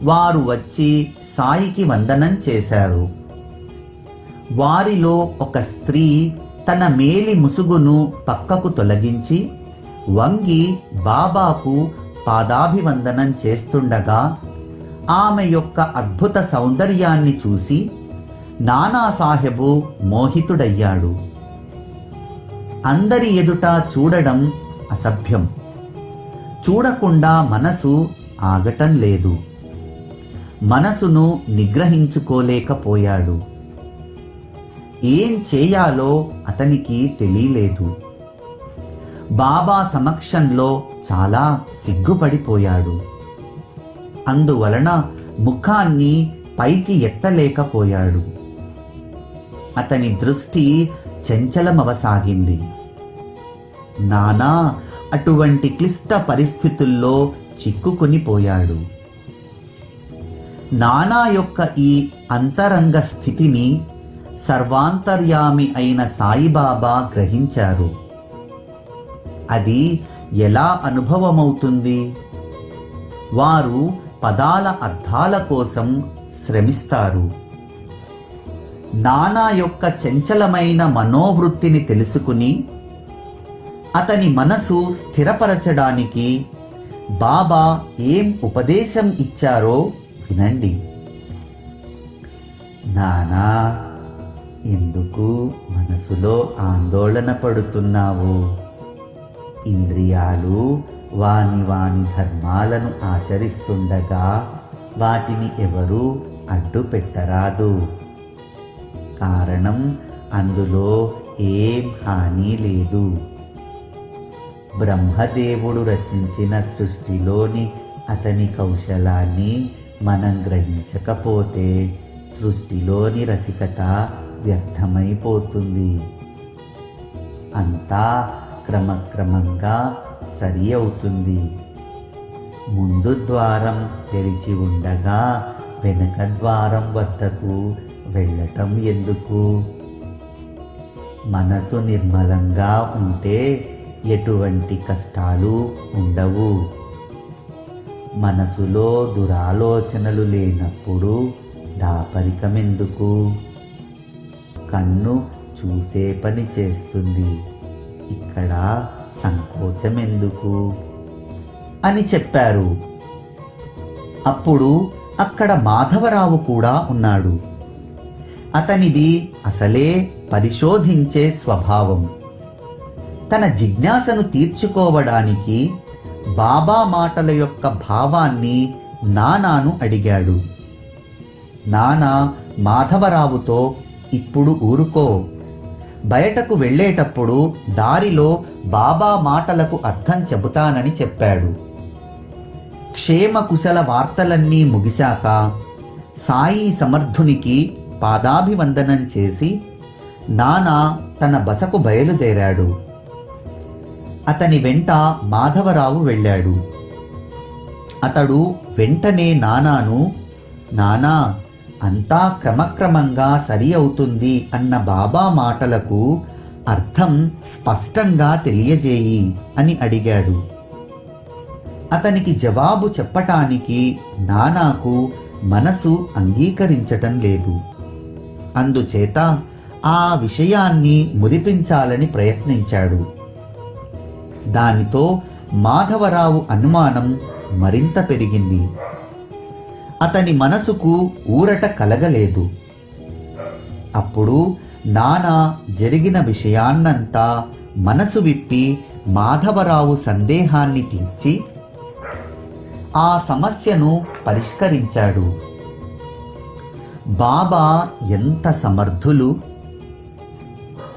వారు వచ్చి సాయికి వందనం చేశారు. వారిలో ఒక స్త్రీ తన మేలి ముసుగును పక్కకు తొలగించి వంగి బాబాకు పాదాభివందనం చేస్తుండగా ఆమె యొక్క అద్భుత సౌందర్యాన్ని చూసి నానాసాహెబు మోహితుడయ్యాడు. అందరి ఎదుట చూడడం అసభ్యం. చూడకుండా మనసు ఆగటం లేదు. మనసును నిగ్రహించుకోలేకపోయాడు. ఏం చేయాలో అతనికి తెలియలేదు. బాబా సమక్షంలో చాలా సిగ్గుపడిపోయాడు. అందువలన ముఖాన్ని పైకి ఎత్తలేకపోయాడు. అతని దృష్టి చంచలమవసాగింది. నానా అటువంటి క్లిష్ట పరిస్థితుల్లో చిక్కుకునిపోయాడు. నానా యొక్క ఈ అంతరంగ స్థితిని సర్వాంతర్యామి అయిన సాయిబాబా గ్రహించారు. అది ఎలా అనుభవమవుతుంది? వారు పదాల అర్థాల కోసం శ్రమిస్తారు. నానా యొక్క చంచలమైన మనోవృత్తిని తెలుసుకుని అతని మనసు స్థిరపరచడానికి బాబా ఏం ఉపదేశం ఇచ్చారో వినండి. నానా, ఎందుకు మనసులో ఆందోళన పడుతున్నావు? ఇంద్రియాలు వాని వాని ధర్మాలను ఆచరిస్తుండగా వాటిని ఎవరూ అడ్డు పెట్టరాదు. కారణం అందులో ఏం హాని లేదు. బ్రహ్మదేవుడు రచించిన సృష్టిలోని అతని కౌశలాన్ని మనం గ్రహించకపోతే సృష్టిలోని రసికత వ్యర్థమైపోతుంది. అంతా క్రమక్రమంగా సరి అవుతుంది. ముందు ద్వారం తెరిచి ఉండగా వెనక ద్వారం వద్దకు వెళ్ళటం ఎందుకు? మనసు నిర్మలంగా ఉంటే ఎటువంటి కష్టాలు ఉండవు. మనసులో దురాలోచనలు లేనప్పుడు దాపరికమెందుకు? కన్ను చూసే పని చేస్తుంది, ఇక్కడ సంకోచమెందుకు అని చెప్పారు. అప్పుడు అక్కడ మాధవరావు కూడా ఉన్నాడు. అతనిది అసలే పరిశోధించే స్వభావం. తన జిజ్ఞాసను తీర్చుకోవడానికి బాబా మాటల యొక్క భావాన్ని నానాను అడిగాడు. నానా మాధవరావుతో, ఇప్పుడు ఊరుకో, బయటకు వెళ్ళేటప్పుడు దారిలో బాబా మాటలకు అర్థం చెబుతానని చెప్పాడు. క్షేమకుశల వార్తలన్నీ ముగిశాక సాయి సమర్థునికి పాదాభివందనం చేసి నానా తన బసకు బయలుదేరాడు. అతని వెంట మాధవరావు వెళ్ళాడు. అతడు వెంటనే నానాను, నానా, అంతా క్రమక్రమంగా సరి అవుతుంది అన్న బాబా మాటలకు అర్థం స్పష్టంగా తెలియజేయి అని అడిగాడు. అతనికి జవాబు చెప్పటానికి నానాకు మనసు అంగీకరించటం లేదు. అందుచేత ఆ విషయాన్ని మురిపించాలని ప్రయత్నించాడు. దానితో మాధవరావు అనుమానం మరింత పెరిగింది. అతని మనసుకు ఊరట కలగలేదు. అప్పుడు నానా జరిగిన విషయాన్నంతా మనసు విప్పి మాధవరావు సందేహాన్ని తీర్చి ఆ సమస్యను పరిష్కరించాడు. బాబా ఎంత సమర్థులు!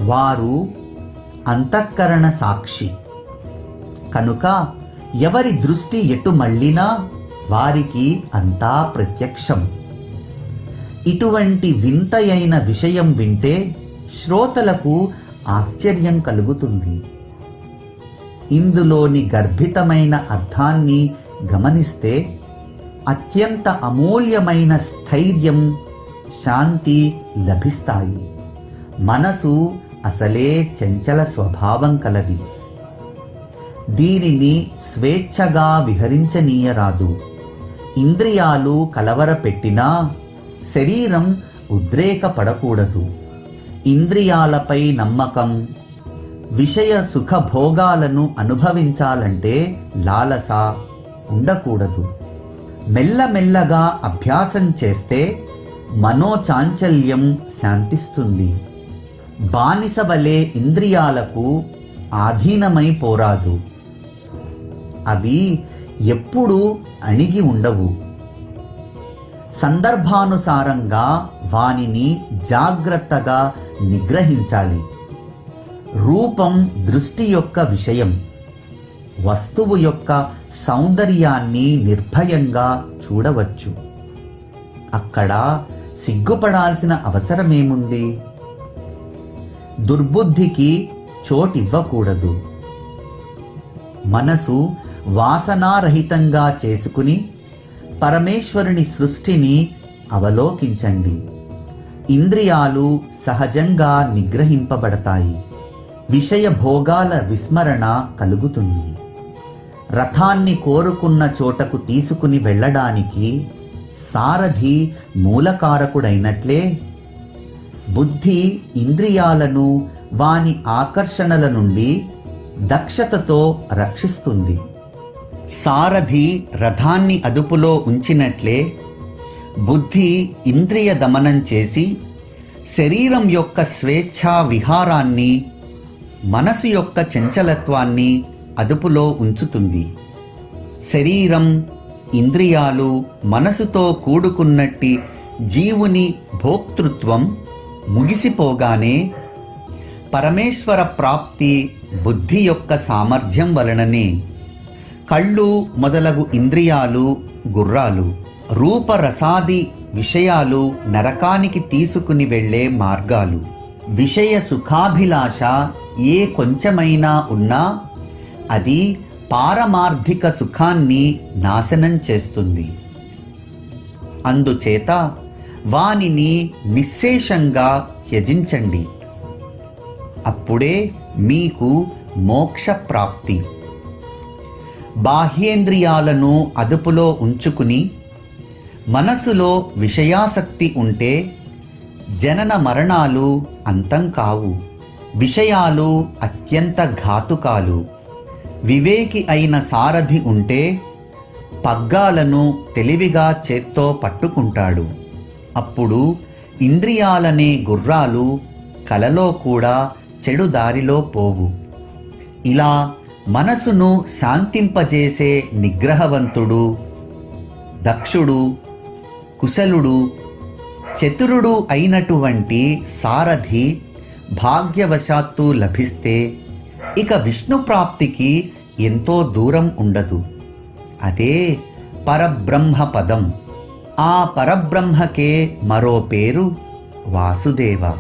వారు అంతఃకరణ సాక్షి కనుక ఎవరి దృష్టి ఎటు మళ్ళినా వారికి అంతా ప్రత్యక్షం. ఇటువంటి వింతయైన విషయం వింటే శ్రోతలకు ఆశ్చర్యం కలుగుతుంది. ఇందులోని గర్భితమైన అర్థాన్ని గమనిస్తే అత్యంత అమూల్యమైన స్థైర్యం, శాంతి లభిస్తాయి. మనసు అసలే చంచల స్వభావం కలది. దీనిని స్వేచ్ఛగా విహరించనీయరాదు. ఇంద్రియాలు కలవరపెట్టినా శరీరం ఉద్రేకపడకూడదు. ఇంద్రియాలపై నమ్మకం, విషయ సుఖభోగాలను అనుభవించాలంటే లాలస ఉండకూడదు. మెల్లమెల్లగా అభ్యాసం చేస్తే మనోచాంచల్యం శాంతిస్తుంది. బానిస వలె ఇంద్రియాలకు ఆధీనమైపోరాదు. అవి ఎప్పుడూ అణిగి ఉండవు. సందర్భానుసారంగా వానిని జాగ్రత్తగా నిగ్రహించాలి. రూపం దృష్టి యొక్క విషయం. వస్తువు యొక్క సౌందర్యాన్ని నిర్భయంగా చూడవచ్చు. అక్కడ సిగ్గుపడాల్సిన అవసరమేముంది? దుర్బుద్ధికి చోటివ్వకూడదు. మనసు వాసనారహితంగా చేసుకుని పరమేశ్వరుని సృష్టిని అవలోకించండి. ఇంద్రియాలు సహజంగా నిగ్రహింపబడతాయి. విషయ భోగాల విస్మరణ కలుగుతుంది. రథాన్ని కోరుకున్న చోటకు తీసుకుని వెళ్ళడానికి సారథి మూలకారకుడైనట్లే బుద్ధి ఇంద్రియాలను వాని ఆకర్షణల నుండి దక్షతతో రక్షిస్తుంది. సారథి రథాన్ని అదుపులో ఉంచినట్లే బుద్ధి ఇంద్రియ దమనం చేసి శరీరం యొక్క స్వేచ్ఛా విహారాన్ని, మనసు యొక్క చంచలత్వాన్ని అదుపులో ఉంచుతుంది. శరీరం, ఇంద్రియాలు, మనసుతో కూడుకున్నట్టి జీవుని భోక్తృత్వం ముగిసిపోగానే పరమేశ్వర ప్రాప్తి బుద్ధి యొక్క సామర్థ్యం వలననే. కళ్ళు మొదలగు ఇంద్రియాలు గుర్రాలు. రూపరసాది విషయాలు నరకానికి తీసుకుని వెళ్ళే మార్గాలు. విషయ సుఖాభిలాష ఏ కొంచెమైనా ఉన్నా అది పారమార్థిక సుఖాన్ని నాశనం చేస్తుంది. అందుచేత వానిని నిశ్శేషంగా త్యజించండి. అప్పుడే మీకు మోక్ష ప్రాప్తి. బాహ్యేంద్రియాలను అదుపులో ఉంచుకుని మనసులో విషయాసక్తి ఉంటే జనన మరణాలు అంతం కావు. విషయాలు అత్యంత ఘాతుకాలు. వివేకి అయిన సారథి ఉంటే పగ్గాలను తెలివిగా చేత్తో పట్టుకుంటాడు. అప్పుడు ఇంద్రియాలనే గుర్రాలు కలలో కూడా చెడు దారిలో పోవు. ఇలా మనసును శాంతింపజేసే నిగ్రహవంతుడు, దక్షుడు, కుశలుడు, చతురుడు అయినటువంటి సారథి భాగ్యవశాత్తు లభిస్తే ఇక విష్ణు ప్రాప్తికి ఎంతో దూరం ఉండదు. అదే పరబ్రహ్మ పదం. ఆ పరబ్రహ్మకే మరో పేరు వాసుదేవ.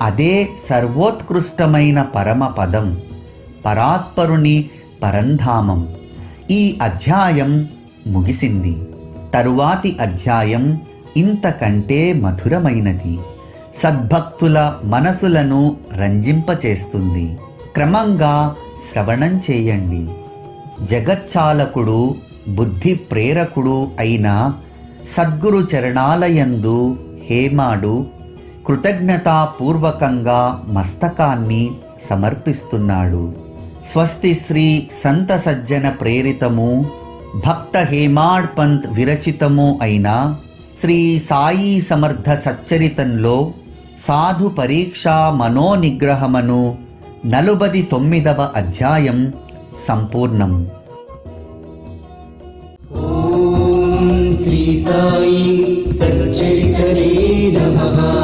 అదే సర్వోత్కృష్టమైన పరమ పదం, పరాత్పరుని పరంధామం. ఈ అధ్యాయం ముగిసింది. తరువాతి అధ్యాయం ఇంతకంటే మధురమైనది. సద్భక్తుల మనసులను రంజింపచేస్తుంది. క్రమంగా శ్రవణం చేయండి. జగచ్చాలకుడు, బుద్ధి ప్రేరకుడు అయిన సద్గురు చరణాలయందు హేమాడు కృతజ్ఞతాపూర్వకంగా మస్తకాన్ని సమర్పిస్తున్నాడు. స్వస్తి శ్రీ సంత సజ్జన ప్రేరితము, భక్త హేమాడ్ పంత్ విరచితము అయిన శ్రీ సాయి సమర్థ సచ్చరితంలో సాధు పరీక్షా మనోనిగ్రహమను 49వ అధ్యాయం సంపూర్ణం. ఓం శ్రీ సాయి సచ్చరితనే నమః.